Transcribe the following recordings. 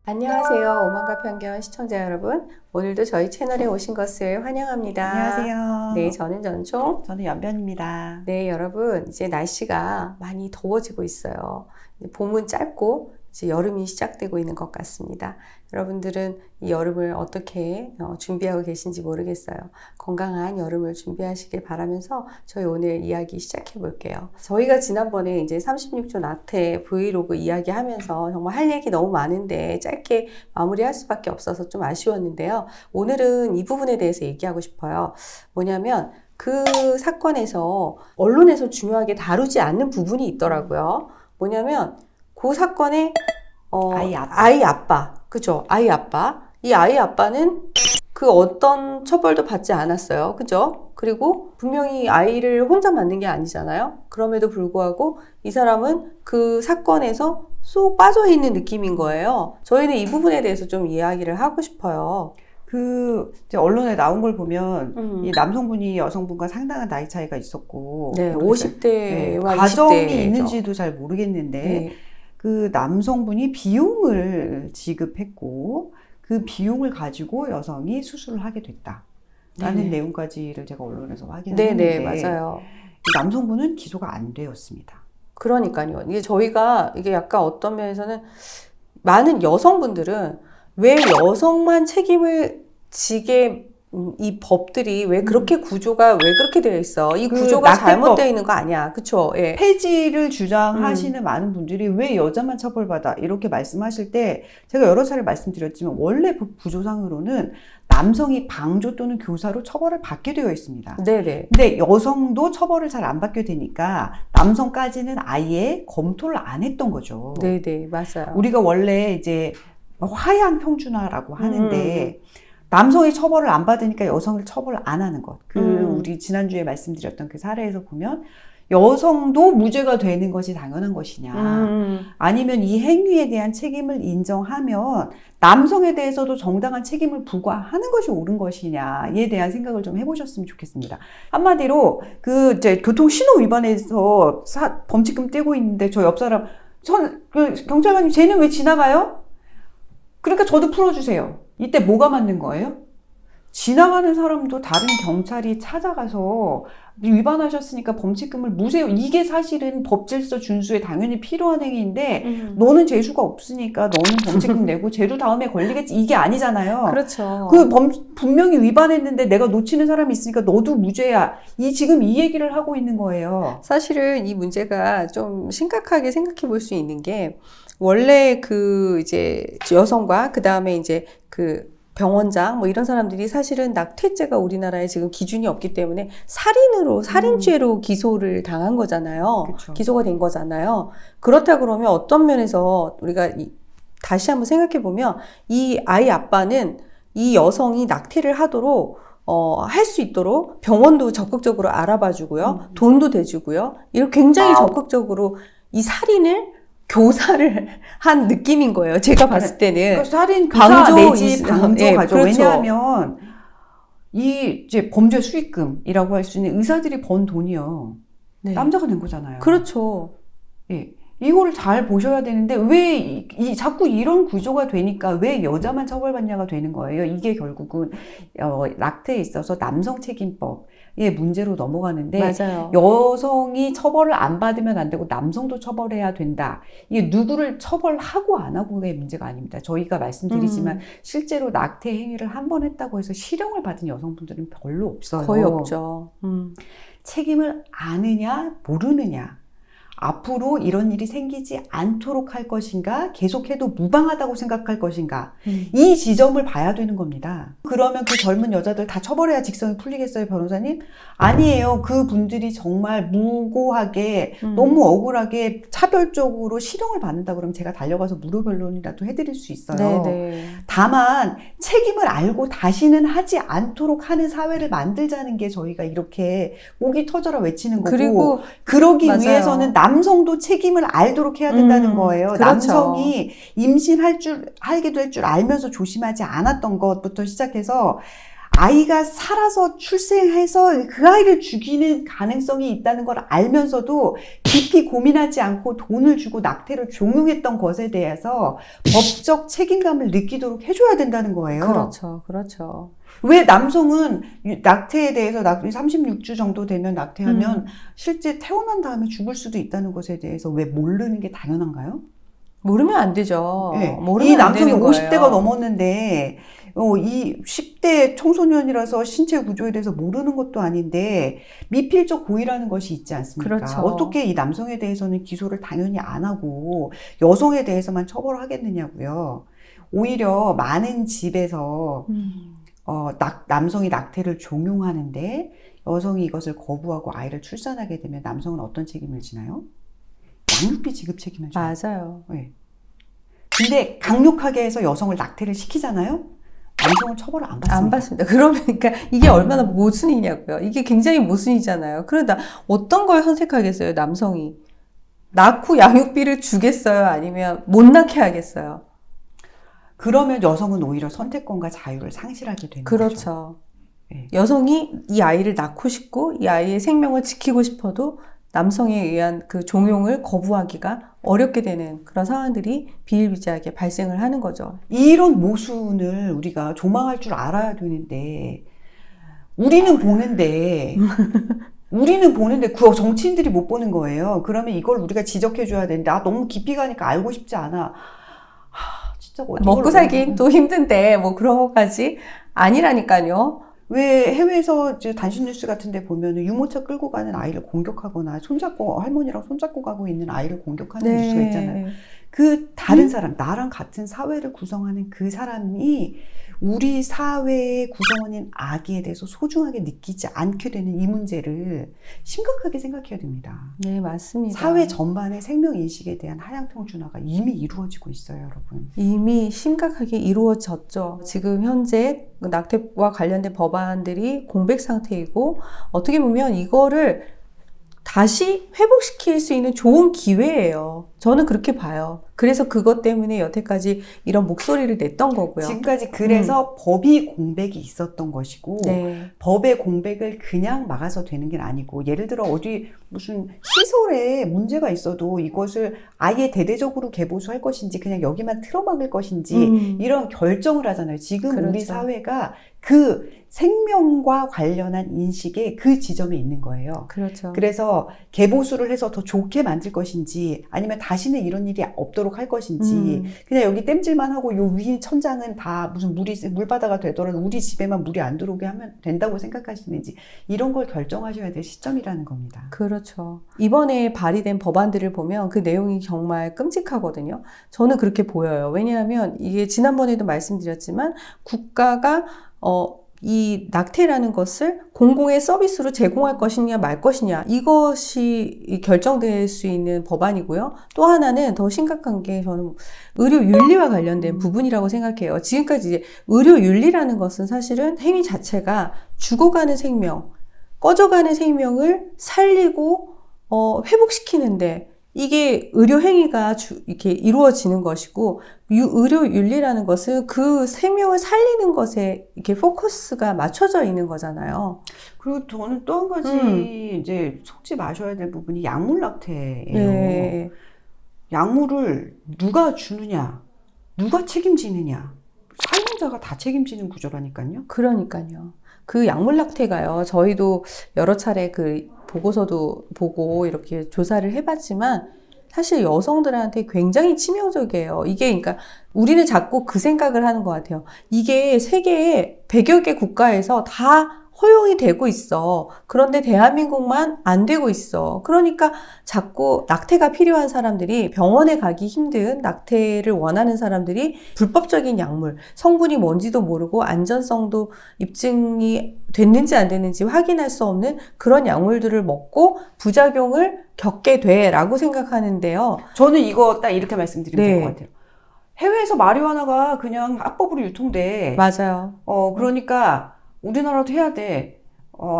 안녕하세요. 오만과 편견 시청자 여러분. 오늘도 저희 채널에 오신 것을 환영합니다. 안녕하세요. 네, 저는 전총. 저는 연변입니다. 네, 여러분. 이제 날씨가 많이 더워지고 있어요. 이제 봄은 짧고 이제 여름이 시작되고 있는 것 같습니다. 여러분들은 이 여름을 어떻게 준비하고 계신지 모르겠어요. 건강한 여름을 준비하시길 바라면서 저희 오늘 이야기 시작해 볼게요. 저희가 지난번에 이제 36주 낙태 브이로그 이야기 하면서 정말 할 얘기 너무 많은데 짧게 마무리할 수밖에 없어서 좀 아쉬웠는데요. 오늘은 이 부분에 대해서 얘기하고 싶어요. 뭐냐면 그 사건에서 언론에서 중요하게 다루지 않는 부분이 있더라고요. 뭐냐면 그 사건의 아이 아빠, 그죠? 아이 아빠. 이 아이 아빠는 그 어떤 처벌도 받지 않았어요. 그죠? 그리고 분명히 아이를 혼자 낳는 게 아니잖아요. 그럼에도 불구하고 이 사람은 그 사건에서 쏙 빠져 있는 느낌인 거예요. 저희는 이 부분에 대해서 좀 이야기를 하고 싶어요. 이제 언론에 나온 걸 보면 이 남성분이 여성분과 상당한 나이 차이가 있었고, 네, 50대와 가정이 20대죠. 있는지도 잘 모르겠는데, 네. 그 남성분이 비용을 지급했고, 그 비용을 가지고 여성이 수술을 하게 됐다라는 네네. 내용까지를 제가 언론에서 확인을 네네, 했는데, 맞아요. 이 남성분은 기소가 안 되었습니다. 그러니까요. 이게 저희가 이게 약간 어떤 면에서는 많은 여성분들은 왜 여성만 책임을 지게 이 법들이 왜 그렇게 구조가 왜 그렇게 되어 있어? 이 그 구조가 낙태법. 잘못되어 있는 거 아니야? 그쵸? 예. 폐지를 주장하시는 많은 분들이 왜 여자만 처벌받아? 이렇게 말씀하실 때 제가 여러 차례 말씀드렸지만 원래 구조상으로는 남성이 방조 또는 교사로 처벌을 받게 되어 있습니다. 네네. 근데 여성도 처벌을 잘 안 받게 되니까 남성까지는 아예 검토를 안 했던 거죠. 네네. 맞아요. 우리가 원래 이제 화양 평준화라고 하는데 남성이 처벌을 안 받으니까 여성을 처벌을 안 하는 것. 우리 지난주에 말씀드렸던 그 사례에서 보면 여성도 무죄가 되는 것이 당연한 것이냐. 아니면 이 행위에 대한 책임을 인정하면 남성에 대해서도 정당한 책임을 부과하는 것이 옳은 것이냐에 대한 생각을 좀 해보셨으면 좋겠습니다. 한마디로 이제 교통 신호 위반해서 범칙금 떼고 있는데 저 옆 사람 경찰관님 쟤는 왜 지나가요? 그러니까 저도 풀어주세요. 이때 뭐가 맞는 거예요? 지나가는 사람도 다른 경찰이 찾아가서 위반하셨으니까 범칙금을 무세요. 이게 사실은 법질서 준수에 당연히 필요한 행위인데 너는 재수가 없으니까 너는 범칙금 내고 쟤도 다음에 걸리겠지. 이게 아니잖아요. 그렇죠. 분명히 위반했는데 내가 놓치는 사람이 있으니까 너도 무죄야. 지금 이 얘기를 하고 있는 거예요. 사실은 이 문제가 좀 심각하게 생각해 볼 수 있는 게 원래 이제 여성과 그 다음에 이제 병원장 뭐 이런 사람들이 사실은 낙태죄가 우리나라에 지금 기준이 없기 때문에 살인죄로 기소를 당한 거잖아요. 그쵸. 기소가 된 거잖아요. 그렇다 그러면 어떤 면에서 우리가 다시 한번 생각해 보면 이 아이 아빠는 이 여성이 낙태를 하도록 할 수 있도록 병원도 적극적으로 알아봐 주고요. 돈도 대주고요. 이렇게 굉장히 적극적으로 이 살인을 교사를 한 느낌인 거예요. 제가 봤을 때는. 살인 교사 내지 방조가죠. 예, 그렇죠. 왜냐하면 이제 범죄 수익금이라고 할 수 있는 의사들이 번 돈이요. 네. 남자가 낸 거잖아요. 그렇죠. 예. 이거를 잘 보셔야 되는데 왜 자꾸 이런 구조가 되니까 왜 여자만 처벌받냐가 되는 거예요. 이게 결국은 낙태에 있어서 남성 책임법의 문제로 넘어가는데 맞아요. 여성이 처벌을 안 받으면 안 되고 남성도 처벌해야 된다. 이게 누구를 처벌하고 안 하고의 문제가 아닙니다. 저희가 말씀드리지만 실제로 낙태 행위를 한 번 했다고 해서 실형을 받은 여성분들은 별로 없어요. 거의 없죠. 책임을 아느냐 모르느냐. 앞으로 이런 일이 생기지 않도록 할 것인가, 계속해도 무방하다고 생각할 것인가, 이 지점을 봐야 되는 겁니다. 그러면 그 젊은 여자들 다 처벌해야 직성이 풀리겠어요, 변호사님? 아니에요. 그 분들이 정말 무고하게, 너무 억울하게 차별적으로 실형을 받는다 그러면 제가 달려가서 무료 변론이라도 해드릴 수 있어요. 네네. 다만 책임을 알고 다시는 하지 않도록 하는 사회를 만들자는 게 저희가 이렇게 목이 터져라 외치는 거고, 그리고 그러기 맞아요. 위해서는 남성도 책임을 알도록 해야 된다는 거예요. 그렇죠. 남성이 하기도 할 줄 알면서 조심하지 않았던 것부터 시작해서 아이가 살아서 출생해서 그 아이를 죽이는 가능성이 있다는 걸 알면서도 깊이 고민하지 않고 돈을 주고 낙태를 종용했던 것에 대해서 법적 책임감을 느끼도록 해줘야 된다는 거예요. 그렇죠. 그렇죠. 왜 남성은 낙태에 대해서 36주 정도 되면 낙태하면 실제 태어난 다음에 죽을 수도 있다는 것에 대해서 왜 모르는 게 당연한가요? 모르면 안 되죠. 네. 모르면 이 안 남성이 되는 50대가 거예요. 넘었는데 이 10대 청소년이라서 신체 구조에 대해서 모르는 것도 아닌데 미필적 고의라는 것이 있지 않습니까? 그렇죠. 어떻게 이 남성에 대해서는 기소를 당연히 안 하고 여성에 대해서만 처벌하겠느냐고요. 오히려 많은 집에서 남성이 낙태를 종용하는데 여성이 이것을 거부하고 아이를 출산하게 되면 남성은 어떤 책임을 지나요? 양육비 지급 책임을 져요. 맞아요. 네. 근데 강력하게 해서 여성을 낙태를 시키잖아요? 남성은 처벌을 안 받습니다. 안 받습니다. 그러니까 이게 얼마나 모순이냐고요. 이게 굉장히 모순이잖아요. 그러다 어떤 걸 선택하겠어요, 남성이? 낳고 양육비를 주겠어요? 아니면 못 낳게 하겠어요? 그러면 여성은 오히려 선택권과 자유를 상실하게 되는 거죠. 그렇죠. 네. 여성이 이 아이를 낳고 싶고 이 아이의 생명을 지키고 싶어도 남성에 의한 그 종용을 거부하기가 어렵게 되는 그런 상황들이 비일비재하게 발생을 하는 거죠. 이런 모순을 우리가 조망할 줄 알아야 되는데 우리는 보는데 그 정치인들이 못 보는 거예요. 그러면 이걸 우리가 지적해 줘야 되는데 너무 깊이 가니까 알고 싶지 않아. 진짜 먹고 살긴 또 힘든데 뭐 그런 것까지 아니라니까요. 왜 해외에서 이제 단신 뉴스 같은 데 보면 유모차 끌고 가는 아이를 공격하거나 할머니랑 손잡고 가고 있는 아이를 공격하는 네. 뉴스가 있잖아요. 그 다른 사람, 나랑 같은 사회를 구성하는 그 사람이 우리 사회의 구성원인 아기에 대해서 소중하게 느끼지 않게 되는 이 문제를 심각하게 생각해야 됩니다. 네, 맞습니다. 사회 전반의 생명인식에 대한 하향평준화가 이미 이루어지고 있어요, 여러분. 이미 심각하게 이루어졌죠. 지금 현재 낙태와 관련된 법안들이 공백 상태이고 어떻게 보면 이거를 다시 회복시킬 수 있는 좋은 기회예요. 저는 그렇게 봐요. 그래서 그것 때문에 여태까지 이런 목소리를 냈던 거고요. 지금까지 그래서 법이 공백이 있었던 것이고 네. 법의 공백을 그냥 막아서 되는 게 아니고 예를 들어 어디 무슨 시설에 문제가 있어도 이것을 아예 대대적으로 개보수할 것인지 그냥 여기만 틀어막을 것인지 이런 결정을 하잖아요. 지금 그렇죠. 우리 사회가 그 생명과 관련한 인식에 그 지점에 있는 거예요. 그렇죠. 그래서 개보수를 해서 더 좋게 만들 것인지 아니면 다시는 이런 일이 없도록 할 것인지 그냥 여기 땜질만 하고 요 위 천장은 다 무슨 물바다가 되더라도 우리 집에만 물이 안 들어오게 하면 된다고 생각하시는지 이런 걸 결정하셔야 될 시점이라는 겁니다. 그렇죠. 이번에 발의된 법안들을 보면 그 내용이 정말 끔찍하거든요. 저는 그렇게 보여요. 왜냐하면 이게 지난번에도 말씀드렸지만 국가가 이 낙태라는 것을 공공의 서비스로 제공할 것이냐 말 것이냐 이것이 결정될 수 있는 법안이고요. 또 하나는 더 심각한 게 저는 의료 윤리와 관련된 부분이라고 생각해요. 지금까지 이제 의료 윤리라는 것은 사실은 행위 자체가 죽어가는 생명, 꺼져가는 생명을 살리고 회복시키는데 이게 의료 행위가 이렇게 이루어지는 것이고 의료 윤리라는 것은 그 생명을 살리는 것에 이렇게 포커스가 맞춰져 있는 거잖아요. 그리고 저는 또 한 가지 이제 속지 마셔야 될 부분이 약물 낙태예요. 네. 약물을 누가 주느냐, 누가 책임지느냐, 사용자가 다 책임지는 구조라니까요. 그러니까요. 그 약물 낙태가요. 저희도 여러 차례 그 보고서도 보고 이렇게 조사를 해봤지만 사실 여성들한테 굉장히 치명적이에요. 이게 그러니까 우리는 자꾸 그 생각을 하는 것 같아요. 이게 세계에 100여 개 국가에서 다 허용이 되고 있어. 그런데 대한민국만 안 되고 있어. 그러니까 자꾸 낙태가 필요한 사람들이 병원에 가기 힘든 낙태를 원하는 사람들이 불법적인 약물, 성분이 뭔지도 모르고 안전성도 입증이 됐는지 안 됐는지 확인할 수 없는 그런 약물들을 먹고 부작용을 겪게 돼라고 생각하는데요. 저는 이거 딱 이렇게 말씀드리면 네. 될 것 같아요. 해외에서 마리화나가 그냥 합법으로 유통돼. 맞아요. 그러니까 우리나라도 해야 돼.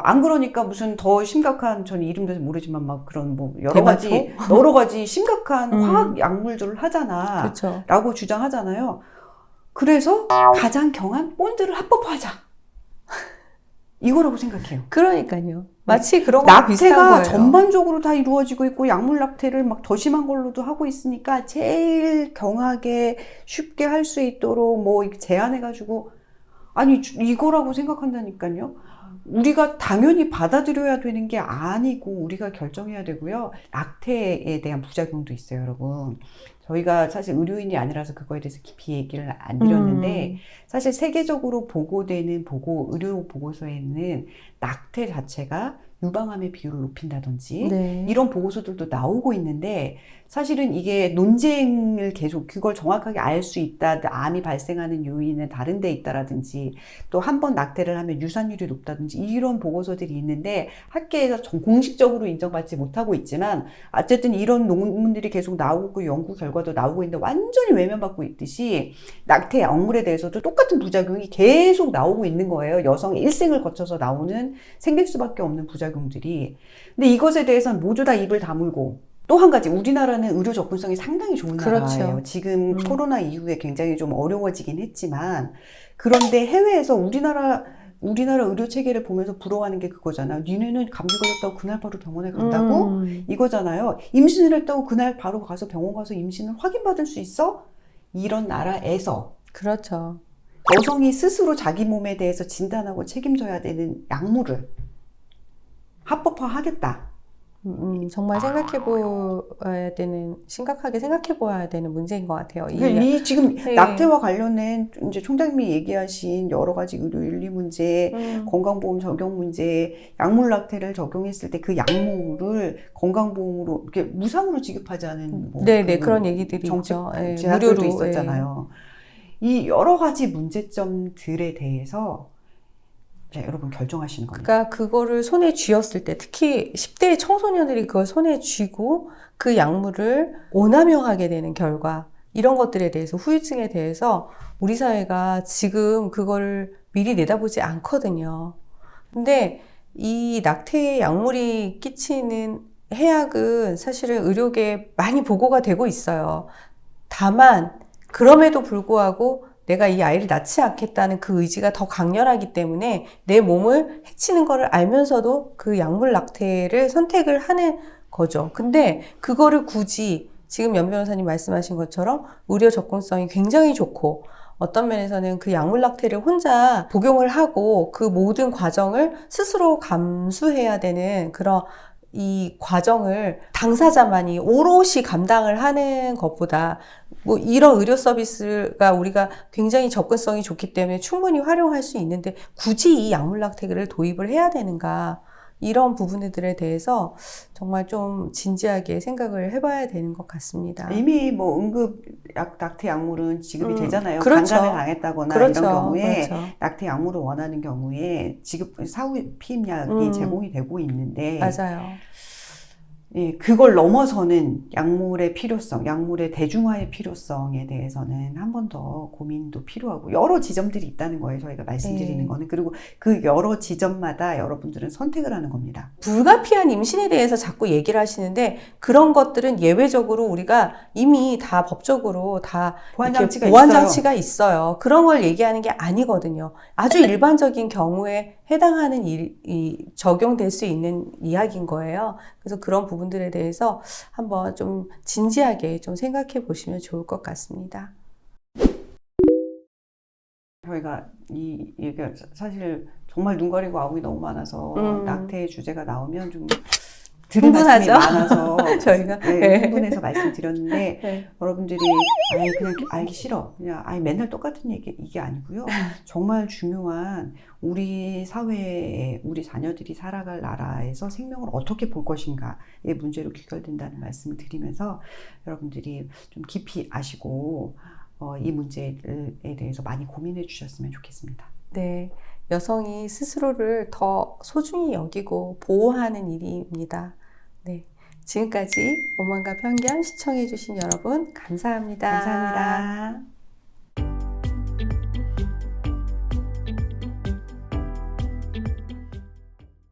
안 그러니까 무슨 더 심각한, 저는 이름도 모르지만 막 그런 뭐 여러 가지 심각한 화학 약물들을 하잖아. 그렇죠. 라고 주장하잖아요. 그래서 가장 경한 본드를 합법화하자. 이거라고 생각해요. 그러니까요. 마치 그런 거 비슷한 낙태가 거예요. 전반적으로 다 이루어지고 있고 약물 낙태를 막 더 심한 걸로도 하고 있으니까 제일 경하게 쉽게 할 수 있도록 뭐 제한해가지고 아니 이거라고 생각한다니까요. 우리가 당연히 받아들여야 되는 게 아니고 우리가 결정해야 되고요. 낙태에 대한 부작용도 있어요, 여러분. 저희가 사실 의료인이 아니라서 그거에 대해서 깊이 얘기를 안 드렸는데 사실 세계적으로 보고되는 의료 보고서에는 낙태 자체가 유방암의 비율을 높인다든지 네. 이런 보고서들도 나오고 있는데 사실은 이게 논쟁을 계속 그걸 정확하게 알 수 있다. 암이 발생하는 요인은 다른 데 있다라든지 또 한 번 낙태를 하면 유산율이 높다든지 이런 보고서들이 있는데 학계에서 공식적으로 인정받지 못하고 있지만 어쨌든 이런 논문들이 계속 나오고 연구 결과도 나오고 있는데 완전히 외면받고 있듯이 낙태 약물에 대해서도 똑같은 부작용이 계속 나오고 있는 거예요. 여성의 일생을 거쳐서 나오는 생길 수밖에 없는 부작용들이. 근데 이것에 대해서는 모두 다 입을 다물고 또 한 가지 우리나라는 의료 접근성이 상당히 좋은 그렇죠. 나라예요. 지금 코로나 이후에 굉장히 좀 어려워지긴 했지만 그런데 해외에서 우리나라 의료 체계를 보면서 부러워하는 게 그거잖아. 니네는 감기 걸렸다고 그날 바로 병원에 간다고? 이거잖아요. 임신을 했다고 그날 바로 가서 병원 가서 임신을 확인받을 수 있어? 이런 나라에서 그렇죠. 여성이 스스로 자기 몸에 대해서 진단하고 책임져야 되는 약물을 합법화하겠다. 정말 심각하게 생각해 보아야 되는 문제인 것 같아요. 이 지금 네. 낙태와 관련된 이제 총장님이 얘기하신 여러 가지 의료 윤리 문제, 건강보험 적용 문제, 약물 낙태를 적용했을 때 그 약물을 건강보험으로 이렇게 무상으로 지급하자는 뭐 네네 그런 얘기들이 정책 있죠. 네, 제안들도 무료로 있었잖아요. 이 여러 가지 문제점들에 대해서 자, 여러분 결정하시는 겁니다. 그러니까 그거를 손에 쥐었을 때 특히 10대 청소년들이 그걸 손에 쥐고 그 약물을 오남용하게 되는 결과 이런 것들에 대해서 후유증에 대해서 우리 사회가 지금 그걸 미리 내다보지 않거든요. 근데 이 낙태의 약물이 끼치는 해악은 사실은 의료계에 많이 보고가 되고 있어요. 다만 그럼에도 불구하고 내가 이 아이를 낳지 않겠다는 그 의지가 더 강렬하기 때문에 내 몸을 해치는 거를 알면서도 그 약물 낙태를 선택을 하는 거죠. 근데 그거를 굳이 지금 연 변호사님 말씀하신 것처럼 의료 접근성이 굉장히 좋고 어떤 면에서는 그 약물 낙태를 혼자 복용을 하고 그 모든 과정을 스스로 감수해야 되는 그런 이 과정을 당사자만이 오롯이 감당을 하는 것보다 뭐 이런 의료 서비스가 우리가 굉장히 접근성이 좋기 때문에 충분히 활용할 수 있는데 굳이 이 약물 낙태를 도입을 해야 되는가 이런 부분들에 대해서 정말 좀 진지하게 생각을 해봐야 되는 것 같습니다. 이미 뭐 응급 낙태 약물은 지급이 되잖아요. 그렇죠. 간감에 당했다거나 그렇죠. 이런 경우에 그렇죠. 낙태 약물을 원하는 경우에 지급 사후 피임약이 제공이 되고 있는데 맞아요. 예, 그걸 넘어서는 약물의 필요성, 약물의 대중화의 필요성에 대해서는 한 번 더 고민도 필요하고 여러 지점들이 있다는 거예요. 저희가 말씀드리는 거는. 그리고 그 여러 지점마다 여러분들은 선택을 하는 겁니다. 불가피한 임신에 대해서 자꾸 얘기를 하시는데 그런 것들은 예외적으로 우리가 이미 다 법적으로 다 보완장치가 있어요. 그런 걸 얘기하는 게 아니거든요. 아주 일반적인 경우에 해당하는 적용될 수 있는 이야기인 거예요. 그래서 그런 부분들에 대해서 한번 좀 진지하게 좀 생각해 보시면 좋을 것 같습니다. 저희가 이 얘기가 사실 정말 눈 가리고 아웅이 너무 많아서 낙태의 주제가 나오면 좀 들을 말씀이 많아서 저희가 흥분해서 말씀드렸는데 네. 여러분들이 그냥 알기 싫어 그냥 맨날 똑같은 얘기 이게 아니고요. 정말 중요한 우리 사회에 우리 자녀들이 살아갈 나라에서 생명을 어떻게 볼 것인가의 문제로 귀결된다는 말씀을 드리면서 여러분들이 좀 깊이 아시고 이 문제에 대해서 많이 고민해 주셨으면 좋겠습니다. 네, 여성이 스스로를 더 소중히 여기고 보호하는 일입니다. 네, 지금까지 오만과 편견 시청해 주신 여러분 감사합니다. 감사합니다.